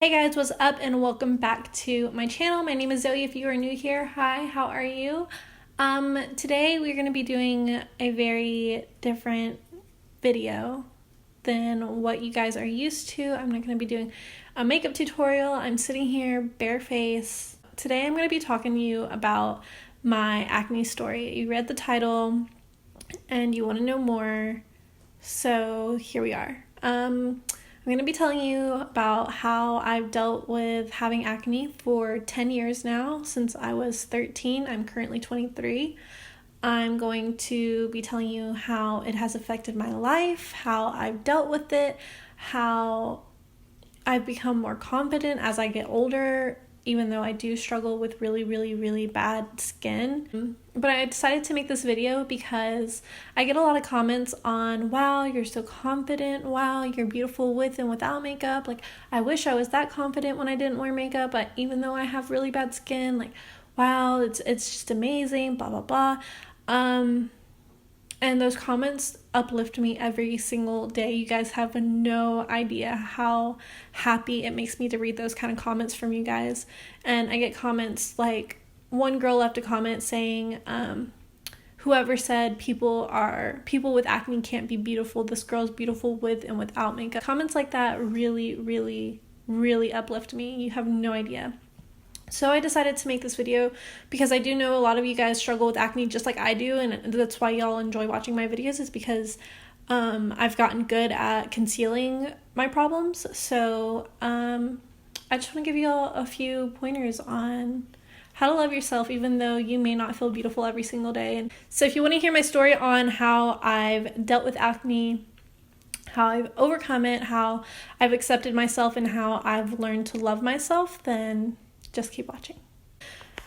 Hey guys, what's up and welcome back to my channel. My name is Zoe. If you are new here, hi, how are you? Today we're going to be doing a very different video than what you guys are used to. I'm not going to be doing a makeup tutorial. I'm sitting here barefaced. Today I'm going to be talking to you about my acne story. You read the title and you want to know more, so here we are. I'm going to be telling you about how I've dealt with having acne for 10 years now, since I was 13. I'm currently 23. I'm going to be telling you how it has affected my life, how I've dealt with it, how I've become more confident as I get older, even though I do struggle with really bad skin. But I decided to make this video because I get a lot of comments on, wow, you're so confident, wow, you're beautiful with and without makeup. Like, I wish I was that confident when I didn't wear makeup, but even though I have really bad skin, like, wow, it's just amazing, blah blah blah. And those comments uplift me every single day. You guys have no idea how happy it makes me to read those kind of comments from you guys. And I get comments like, one girl left a comment saying, whoever said people with acne can't be beautiful, this girl's beautiful with and without makeup. Comments like that really uplift me. You have no idea. So I decided to make this video because I do know a lot of you guys struggle with acne just like I do, and that's why y'all enjoy watching my videos, is because I've gotten good at concealing my problems. So I just want to give you all a few pointers on how to love yourself even though you may not feel beautiful every single day. And so if you want to hear my story on how I've dealt with acne, how I've overcome it, how I've accepted myself, and how I've learned to love myself, then just keep watching.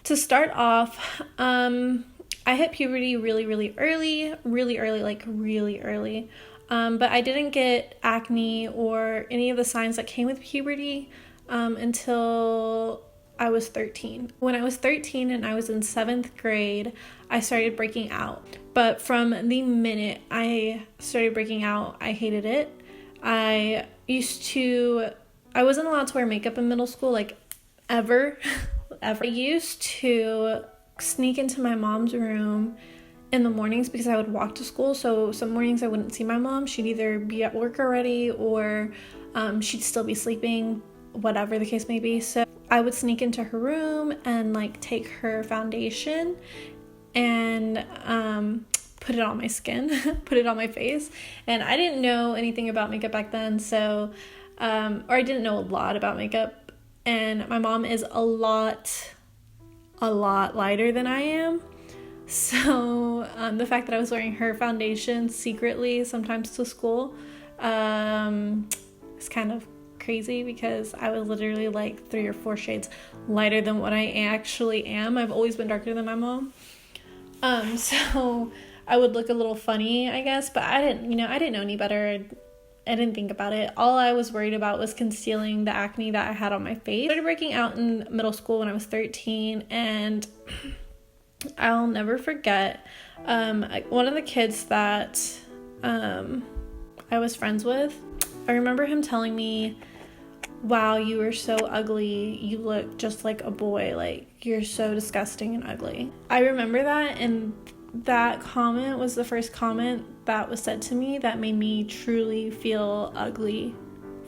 To start off, I hit puberty really early, like really early. But I didn't get acne or any of the signs that came with puberty until I was 13. When I was 13 and I was in 7th grade, I started breaking out. But from the minute I started breaking out, I hated it. I wasn't allowed to wear makeup in middle school, like ever. I used to sneak into my mom's room in the mornings because I would walk to school. So some mornings I wouldn't see my mom. She'd either be at work already or she'd still be sleeping, whatever the case may be. So I would sneak into her room and like take her foundation and put it on my skin, put it on my face. And I didn't know anything about makeup back then, so or I didn't know a lot about makeup. And my mom is a lot lighter than I am. So the fact that I was wearing her foundation secretly sometimes to school is kind of crazy, because I was literally like 3 or 4 shades lighter than what I actually am. I've always been darker than my mom. So I would look a little funny, I guess, but I didn't know any better. I didn't think about it. All I was worried about was concealing the acne that I had on my face. I started breaking out in middle school when I was 13, and I'll never forget one of the kids that I was friends with. I remember him telling me, wow, you are so ugly. You look just like a boy. Like, you're so disgusting and ugly. I remember that, and that comment was the first comment that was said to me that made me truly feel ugly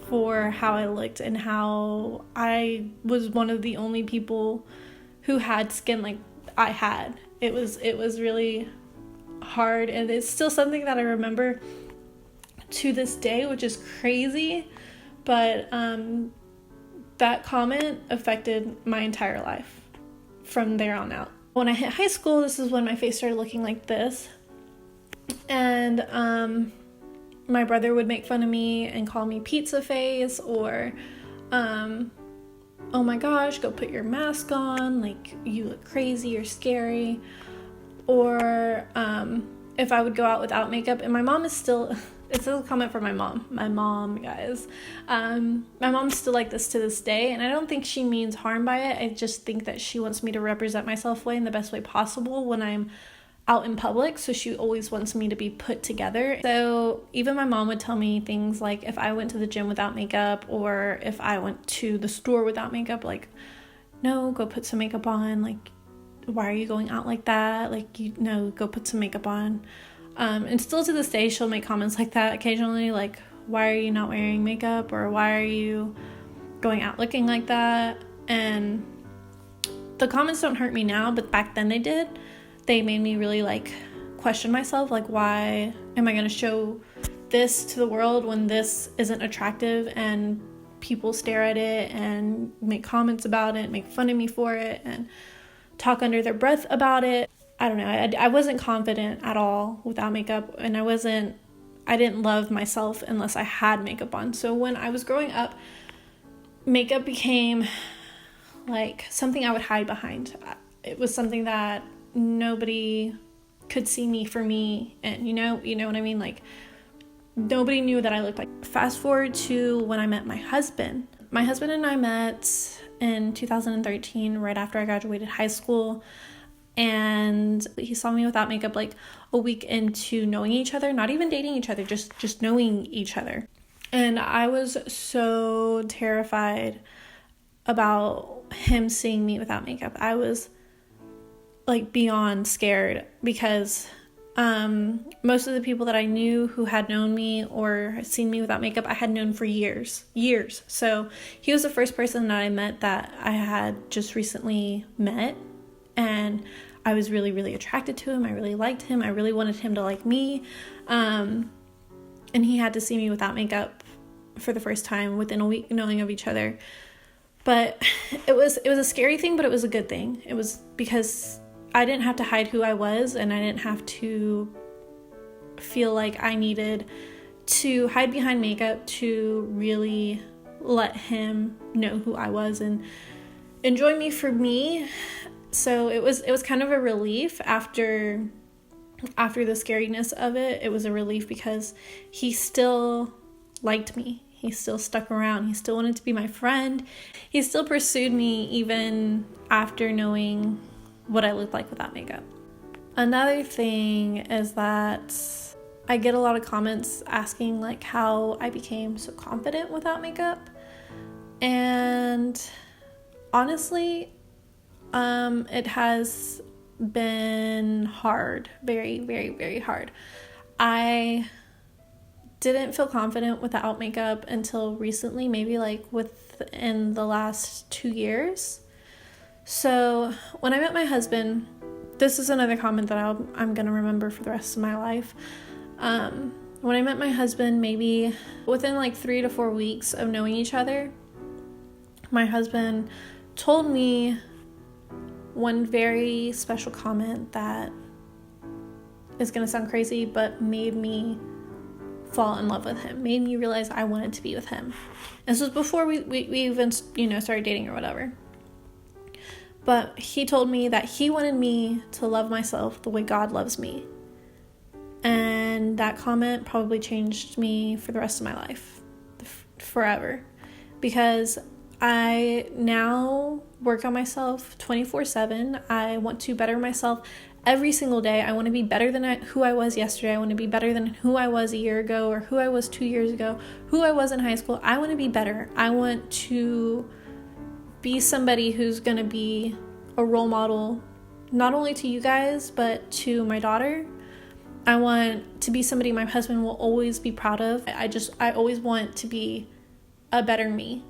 for how I looked and how I was one of the only people who had skin like I had. It was really hard, and it's still something that I remember to this day, which is crazy. But that comment affected my entire life from there on out. When I hit high school, this is when my face started looking like this. And my brother would make fun of me and call me pizza face, or oh my gosh, go put your mask on, like you look crazy, you're scary. Or if I would go out without makeup, and my mom is still, it's a comment from my mom, guys. My mom's still like this to this day, and I don't think she means harm by it. I just think that she wants me to represent myself in the best way possible when I'm out in public, so she always wants me to be put together. So even my mom would tell me things like if I went to the gym without makeup, or if I went to the store without makeup, like, no, go put some makeup on, like, why are you going out like that, like, you know, go put some makeup on. And still to this day she'll make comments like that occasionally, like, why are you not wearing makeup, or why are you going out looking like that. And the comments don't hurt me now, but back then they did. They made me really like question myself, like, why am I going to show this to the world when this isn't attractive, and people stare at it and make comments about it, make fun of me for it, and talk under their breath about it. I don't know. I wasn't confident at all without makeup, and I didn't love myself unless I had makeup on. So when I was growing up, makeup became like something I would hide behind. It was something that nobody could see me for me, and you know what I mean, like, nobody knew that I looked like. Fast forward to when I met my husband and I met in 2013, right after I graduated high school, and he saw me without makeup like a week into knowing each other, not even dating each other, just knowing each other. And I was so terrified about him seeing me without makeup. I was like beyond scared, because most of the people that I knew who had known me or seen me without makeup, I had known for years. So he was the first person that I met that I had just recently met, and I was really, really attracted to him. I really liked him. I really wanted him to like me. And he had to see me without makeup for the first time within a week knowing of each other. But it was a scary thing, but it was a good thing. It was because I didn't have to hide who I was, and I didn't have to feel like I needed to hide behind makeup to really let him know who I was and enjoy me for me. So it was kind of a relief after the scariness of it. It was a relief because he still liked me. He still stuck around. He still wanted to be my friend. He still pursued me even after knowing what I looked like without makeup. Another thing is that I get a lot of comments asking like how I became so confident without makeup. And honestly, it has been hard, very, very, very hard. I didn't feel confident without makeup until recently, maybe like within the last 2 years. So when I met my husband, this is another comment that I'm going to remember for the rest of my life. When I met my husband, maybe within like 3 to 4 weeks of knowing each other, my husband told me one very special comment that is going to sound crazy, but made me fall in love with him, made me realize I wanted to be with him. This was before we even, started dating or whatever. But he told me that he wanted me to love myself the way God loves me. And that comment probably changed me for the rest of my life, forever. Because I now work on myself 24/7. I want to better myself every single day. I want to be better than who I was yesterday. I want to be better than who I was a year ago, or who I was 2 years ago, who I was in high school. I want to be better. I want to be somebody who's going to be a role model, not only to you guys, but to my daughter. I want to be somebody my husband will always be proud of. I always want to be a better me.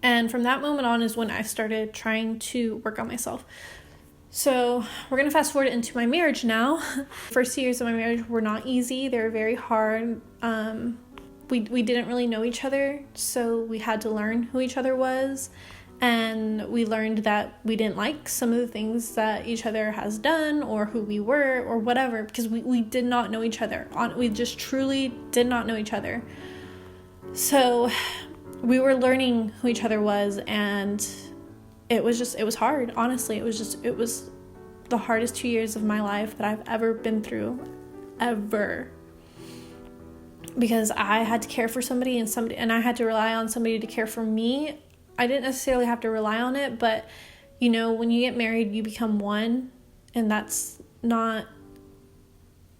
And from that moment on is when I started trying to work on myself. So we're going to fast forward into my marriage now. First years of my marriage were not easy. They were very hard. We didn't really know each other, so we had to learn who each other was. And we learned that we didn't like some of the things that each other has done, or who we were, or whatever, because we did not know each other. We just truly did not know each other. So we were learning who each other was, and it was hard. Honestly, it was the hardest 2 years of my life that I've ever been through, ever. Because I had to care for somebody, and I had to rely on somebody to care for me. I didn't necessarily have to rely on it, but when you get married, you become one, and that's not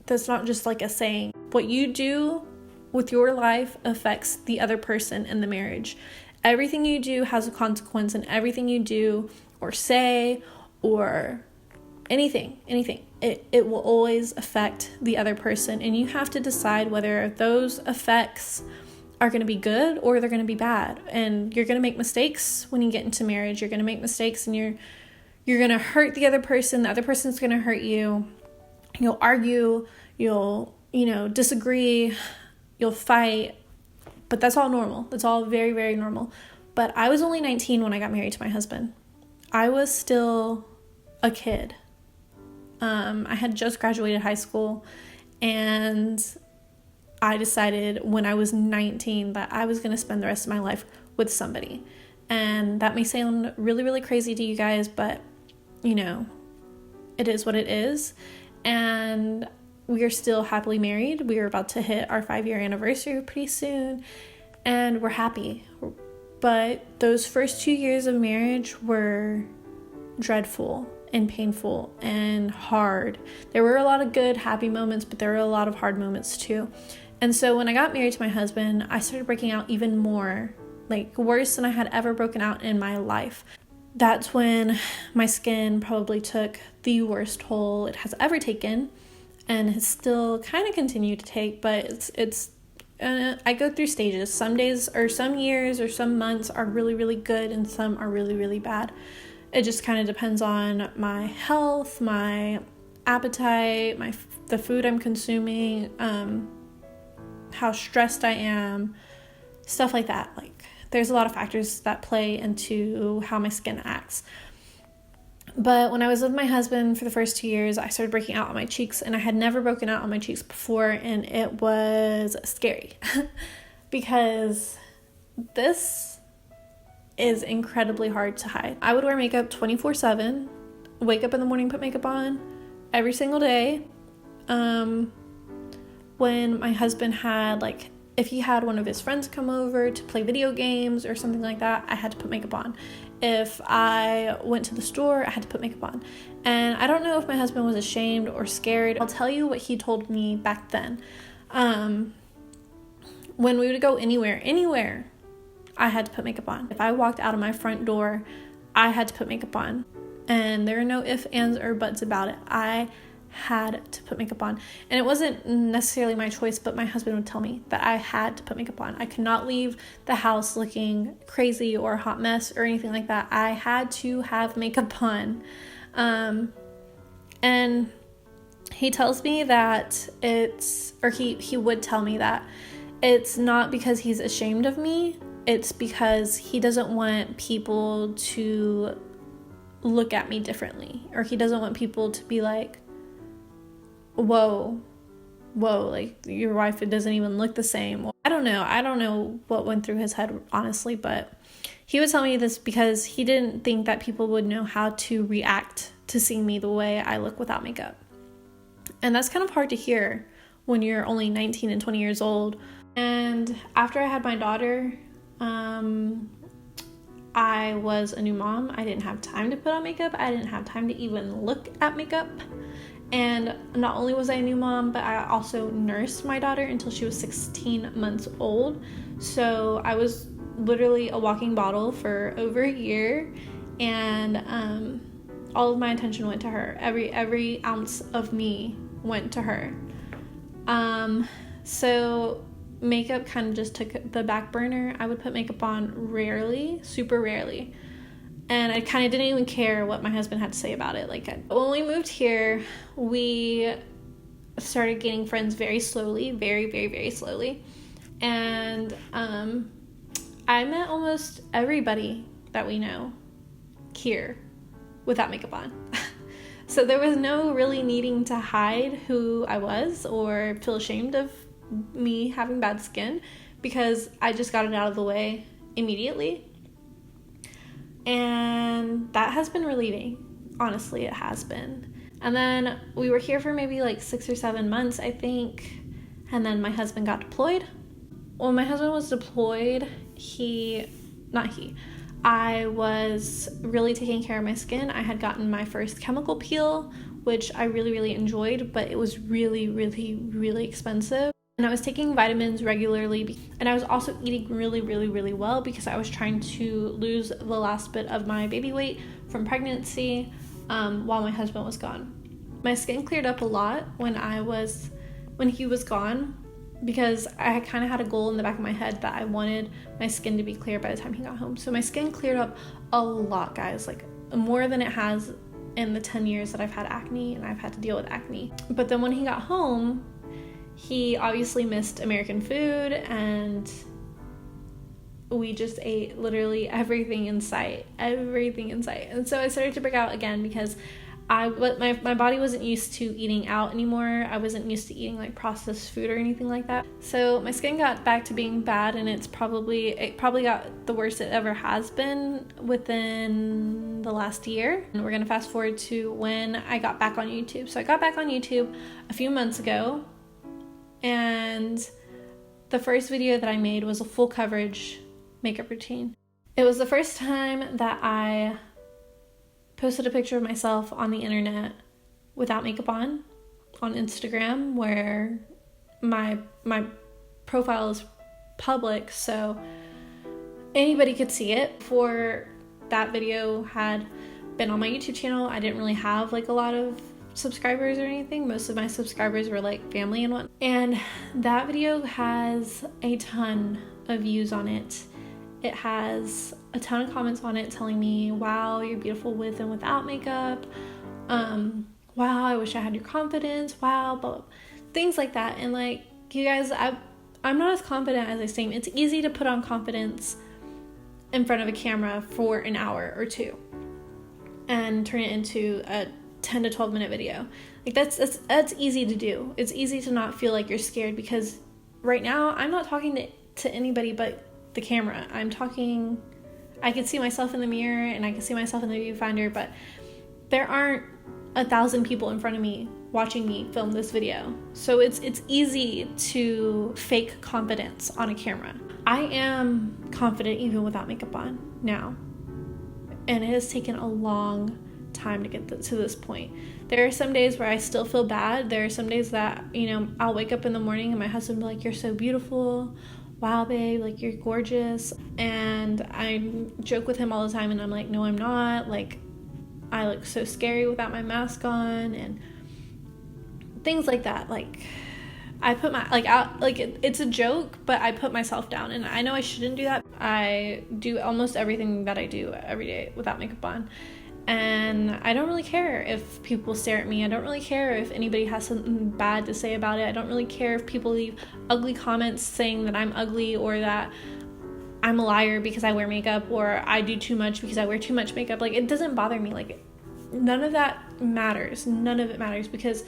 just like a saying. What you do with your life affects the other person in the marriage. Everything you do has a consequence, and everything you do or say or anything, it will always affect the other person. And you have to decide whether those effects are going to be good or they're going to be bad. And you're going to make mistakes when you get into marriage. You're going to make mistakes, and you're going to hurt the other person. The other person's going to hurt you. You'll argue, you'll, disagree, you'll fight, but that's all normal. That's all very, very normal. But I was only 19 when I got married to my husband. I was still a kid. I had just graduated high school, and I decided when I was 19 that I was going to spend the rest of my life with somebody. And that may sound really, really crazy to you guys, but, it is what it is. And we are still happily married. We are about to hit our 5-year anniversary pretty soon, and we're happy. But those first 2 years of marriage were dreadful and painful and hard. There were a lot of good, happy moments, but there were a lot of hard moments too. And so when I got married to my husband, I started breaking out even more, like worse than I had ever broken out in my life. That's when my skin probably took the worst toll it has ever taken, and has still kind of continued to take, but I go through stages. Some days or some years or some months are really, really good, and some are really, really bad. It just kind of depends on my health, my appetite, the food I'm consuming, how stressed I am, stuff like that. Like, there's a lot of factors that play into how my skin acts. But when I was with my husband for the first 2 years, I started breaking out on my cheeks, and I had never broken out on my cheeks before, and it was scary because this is incredibly hard to hide. I would wear makeup 24/7, wake up in the morning, put makeup on every single day. When my husband had, if he had one of his friends come over to play video games or something like that, I had to put makeup on. If I went to the store, I had to put makeup on. And I don't know if my husband was ashamed or scared. I'll tell you what he told me back then. When we would go anywhere, I had to put makeup on. If I walked out of my front door, I had to put makeup on. And there are no ifs, ands, or buts about it. I had to put makeup on. And it wasn't necessarily my choice, but my husband would tell me that I had to put makeup on. I could not leave the house looking crazy or a hot mess or anything like that. I had to have makeup on. And he tells me that he would tell me that it's not because he's ashamed of me. It's because he doesn't want people to look at me differently, or he doesn't want people to be like, whoa, like your wife, it doesn't even look the same. I don't know what went through his head, honestly, but he would tell me this because he didn't think that people would know how to react to seeing me the way I look without makeup. And that's kind of hard to hear when you're only 19 and 20 years old. And after I had my daughter, I was a new mom. I didn't have time to put on makeup. I didn't have time to even look at makeup. And not only was I a new mom, but I also nursed my daughter until she was 16 months old. So I was literally a walking bottle for over a year, and all of my attention went to her. Every ounce of me went to her. So makeup kind of just took the back burner. I would put makeup on rarely, super rarely. And I kind of didn't even care what my husband had to say about it. When we moved here, we started gaining friends very slowly, very, very, very slowly. And I met almost everybody that we know here without makeup on. So there was no really needing to hide who I was or feel ashamed of me having bad skin, because I just got it out of the way immediately. And that has been relieving. Honestly, it has been. And then we were here for maybe 6 or 7 months, I think. And then my husband got deployed. When my husband was deployed, I was really taking care of my skin. I had gotten my first chemical peel, which I really, really enjoyed, but it was really, really, really expensive. And I was taking vitamins regularly, and I was also eating really, really, really well because I was trying to lose the last bit of my baby weight from pregnancy while my husband was gone. My skin cleared up a lot when he was gone, because I kind of had a goal in the back of my head that I wanted my skin to be clear by the time he got home. So my skin cleared up a lot, guys, like more than it has in the 10 years that I've had acne and I've had to deal with acne. But then when he got home, he obviously missed American food, and we just ate literally everything in sight. And so I started to break out again because my body wasn't used to eating out anymore. I wasn't used to eating like processed food or anything like that. So my skin got back to being bad, and it probably got the worst it ever has been within the last year. And we're gonna fast forward to when I got back on YouTube. So I got back on YouTube a few months ago, and the first video that I made was a full coverage makeup routine. It was the first time that I posted a picture of myself on the internet without makeup on Instagram, where my profile is public, so anybody could see it. Before that video had been on my YouTube channel, I didn't really have like a lot of subscribers or anything. Most of my subscribers were like family and whatnot. And that video has a ton of views on it. It has a ton of comments on it telling me, wow, you're beautiful with and without makeup. Wow, I wish I had your confidence. Wow, blah, blah. Things like that. And like, you guys, I'm not as confident as I seem. It's easy to put on confidence in front of a camera for an hour or two and turn it into a 10 to 12 minute video. Like that's easy to do. It's easy to not feel like you're scared, because right now I'm not talking to anybody but the camera. I can see myself in the mirror and I can see myself in the viewfinder, but there aren't 1,000 people in front of me watching me film this video. So it's easy to fake confidence on a camera. I am confident even without makeup on now, and it has taken a long time to get to this point. There are some days where I still feel bad. There are some days that, I'll wake up in the morning and my husband will be like, you're so beautiful. Wow, babe, like you're gorgeous. And I joke with him all the time, and I'm like, no, I'm not. Like, I look so scary without my mask on, and things like that. Like, I put my, like, out, like, it's a joke, but I put myself down, and I know I shouldn't do that. I do almost everything that I do every day without makeup on. And I don't really care if people stare at me. I don't really care if anybody has something bad to say about it. I don't really care if people leave ugly comments saying that I'm ugly, or that I'm a liar because I wear makeup, or I do too much because I wear too much makeup. Like, it doesn't bother me. Like, none of that matters. None of it matters, because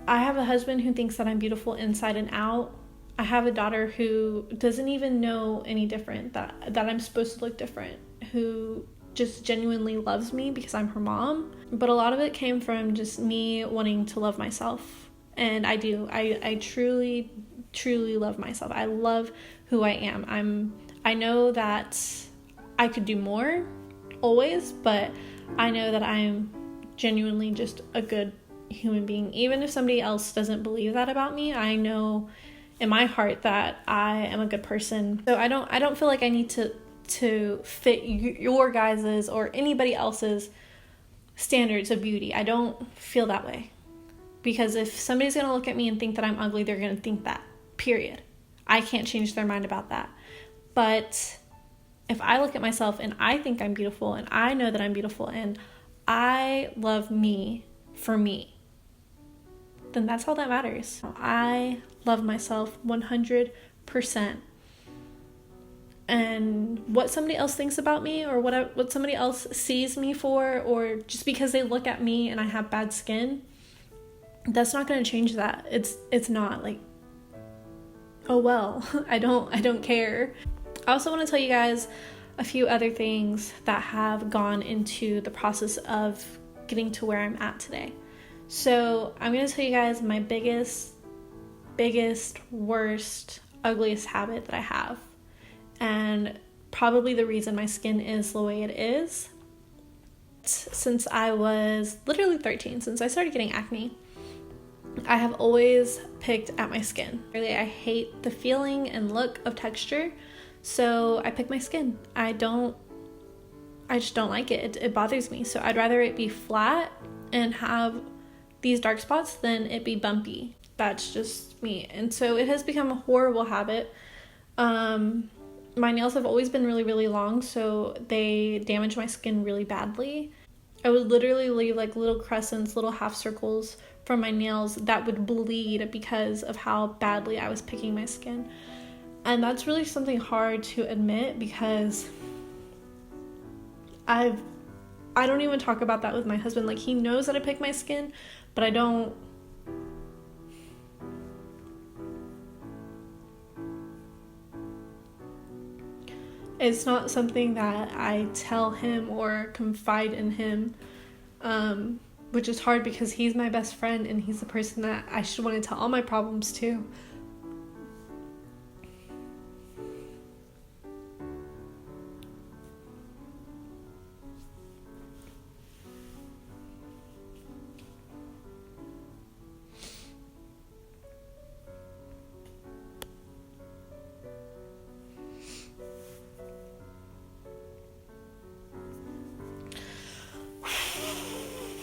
I have a husband who thinks that I'm beautiful inside and out. I have a daughter who doesn't even know any different, that I'm supposed to look different, who just genuinely loves me because I'm her mom. But a lot of it came from just me wanting to love myself. And I do. I truly, truly love myself. I love who I am. I know that I could do more always, but I know that I'm genuinely just a good human being. Even if somebody else doesn't believe that about me, I know in my heart that I am a good person. So I don't feel like I need to fit your guys's or anybody else's standards of beauty. I don't feel that way, because if somebody's gonna look at me and think that I'm ugly, they're gonna think that, period. I can't change their mind about that. But if I look at myself and I think I'm beautiful, and I know that I'm beautiful, and I love me for me, then that's all that matters. I love myself 100%. And what somebody else thinks about me, or what somebody else sees me for, or just because they look at me and I have bad skin, that's not going to change that. It's not. Like, oh well, I don't care. I also want to tell you guys a few other things that have gone into the process of getting to where I'm at today. So I'm going to tell you guys my biggest, worst, ugliest habit that I have. And probably the reason my skin is the way it is. since I was literally 13, since I started getting acne, I have always picked at my skin. Really, I hate the feeling and look of texture, so I pick my skin. I just don't like it. It bothers me. So I'd rather it be flat and have these dark spots than it be bumpy. That's just me. And so it has become a horrible habit. My nails have always been really, really long, so they damage my skin really badly. I would literally leave like little crescents, little half circles from my nails that would bleed because of how badly I was picking my skin. And that's really something hard to admit, because I don't even talk about that with my husband. Like, he knows that I pick my skin, but I don't. It's not something that I tell him or confide in him, which is hard because he's my best friend and he's the person that I should want to tell all my problems to.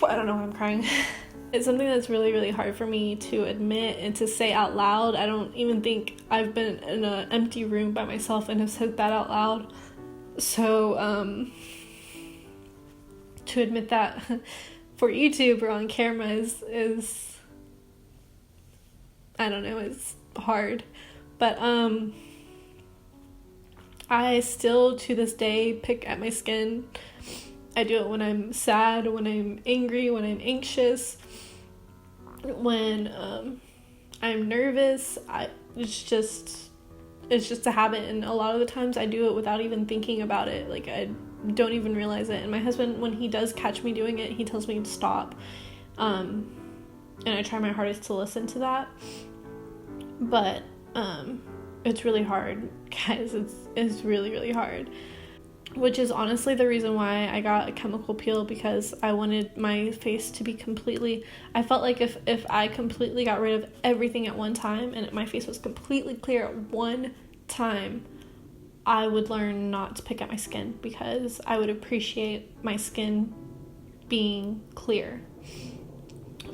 I don't know why I'm crying. It's something that's really, really hard for me to admit and to say out loud. I don't even think I've been in an empty room by myself and have said that out loud. So, to admit that for YouTube or on camera is I don't know, it's hard. But, I still, to this day, pick at my skin. I do it when I'm sad, when I'm angry, when I'm anxious, when I'm nervous. It's just a habit, and a lot of the times I do it without even thinking about it. Like, I don't even realize it. And my husband, when he does catch me doing it, he tells me to stop. And I try my hardest to listen to that. But it's really hard, guys. It's really, really hard. Which is honestly the reason why I got a chemical peel, because I wanted my face to be completely, I felt like if I completely got rid of everything at one time and my face was completely clear at one time, I would learn not to pick at my skin, because I would appreciate my skin being clear.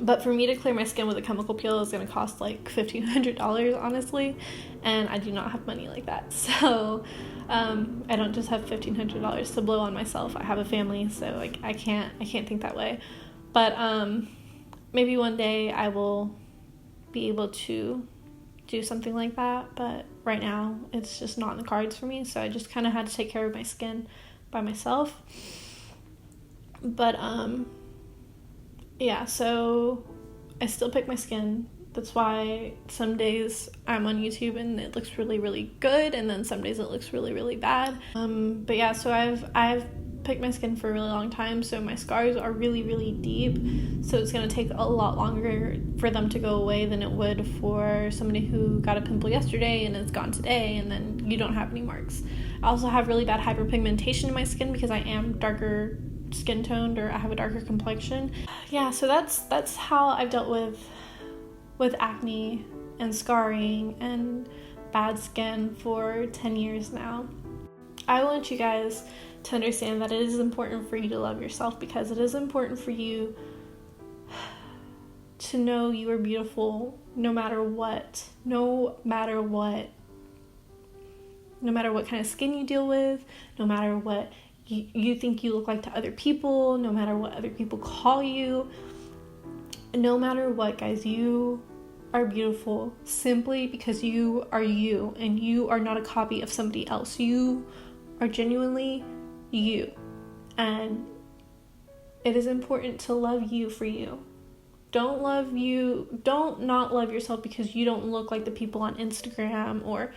But for me to clear my skin with a chemical peel is going to cost like $1,500, honestly, and I do not have money like that. So I don't just have $1,500 to blow on myself. I have a family, so like I can't think that way. But maybe one day I will be able to do something like that, but right now it's just not in the cards for me. So I just kind of had to take care of my skin by myself. But yeah, so I still pick my skin. That's why some days I'm on YouTube and it looks really, really good, and then some days it looks really, really bad. But yeah, so I've picked my skin for a really long time, so my scars are really, really deep. So it's gonna take a lot longer for them to go away than it would for somebody who got a pimple yesterday and it's gone today, and then you don't have any marks. I also have really bad hyperpigmentation in my skin because I am darker skin toned, or I have a darker complexion. Yeah, so that's how I've dealt with acne and scarring and bad skin for 10 years now. I want you guys to understand that it is important for you to love yourself, because it is important for you to know you are beautiful no matter what kind of skin you deal with, no matter what you think you look like to other people, no matter what other people call you, no matter what, guys, you are beautiful simply because you are you, and you are not a copy of somebody else. You are genuinely you, and it is important to love you for you. Don't not love yourself because you don't look like the people on Instagram or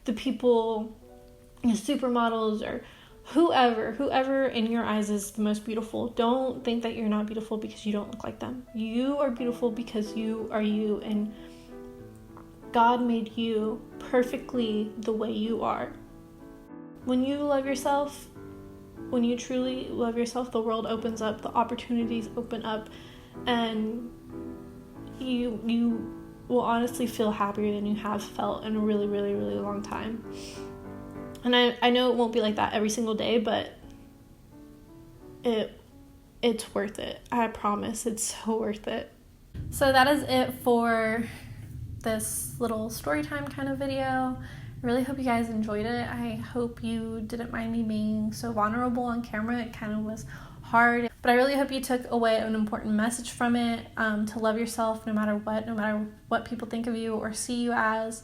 the people, supermodels, or whoever in your eyes is the most beautiful. Don't think that you're not beautiful because you don't look like them. You are beautiful because you are you, and God made you perfectly the way you are. When you love yourself, when you truly love yourself, the world opens up, the opportunities open up, and you will honestly feel happier than you have felt in a really, really, really long time. And I know it won't be like that every single day, but it's worth it. I promise, it's so worth it. So that is it for this little story time kind of video. I really hope you guys enjoyed it. I hope you didn't mind me being so vulnerable on camera. It kind of was hard, but I really hope you took away an important message from it, to love yourself no matter what people think of you or see you as.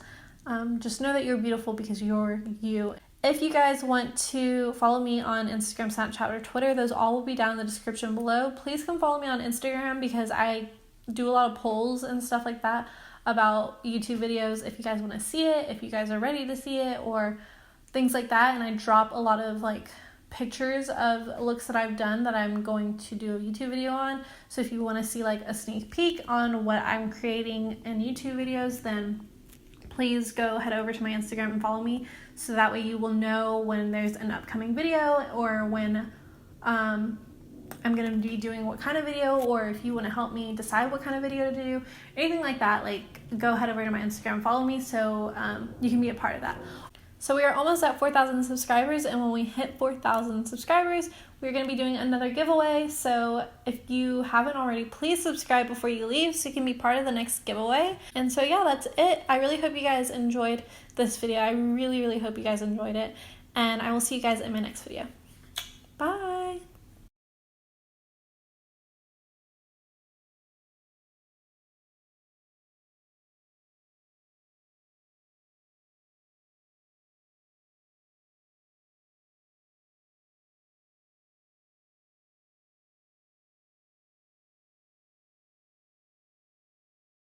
Just know that you're beautiful because you're you. If you guys want to follow me on Instagram, Snapchat, or Twitter, those all will be down in the description below. Please come follow me on Instagram because I do a lot of polls and stuff like that about YouTube videos if you guys want to see it, if you guys are ready to see it, or things like that. And I drop a lot of like pictures of looks that I've done that I'm going to do a YouTube video on. So if you want to see like a sneak peek on what I'm creating in YouTube videos, then please go head over to my Instagram and follow me, so that way you will know when there's an upcoming video, or when I'm going to be doing what kind of video, or if you want to help me decide what kind of video to do, anything like that. Like, go head over to my Instagram, follow me, so you can be a part of that. So we are almost at 4,000 subscribers, and when we hit 4,000 subscribers, we're going to be doing another giveaway. So if you haven't already, please subscribe before you leave so you can be part of the next giveaway. And so yeah, that's it. I really hope you guys enjoyed this video. I really, really hope you guys enjoyed it, and I will see you guys in my next video. Bye!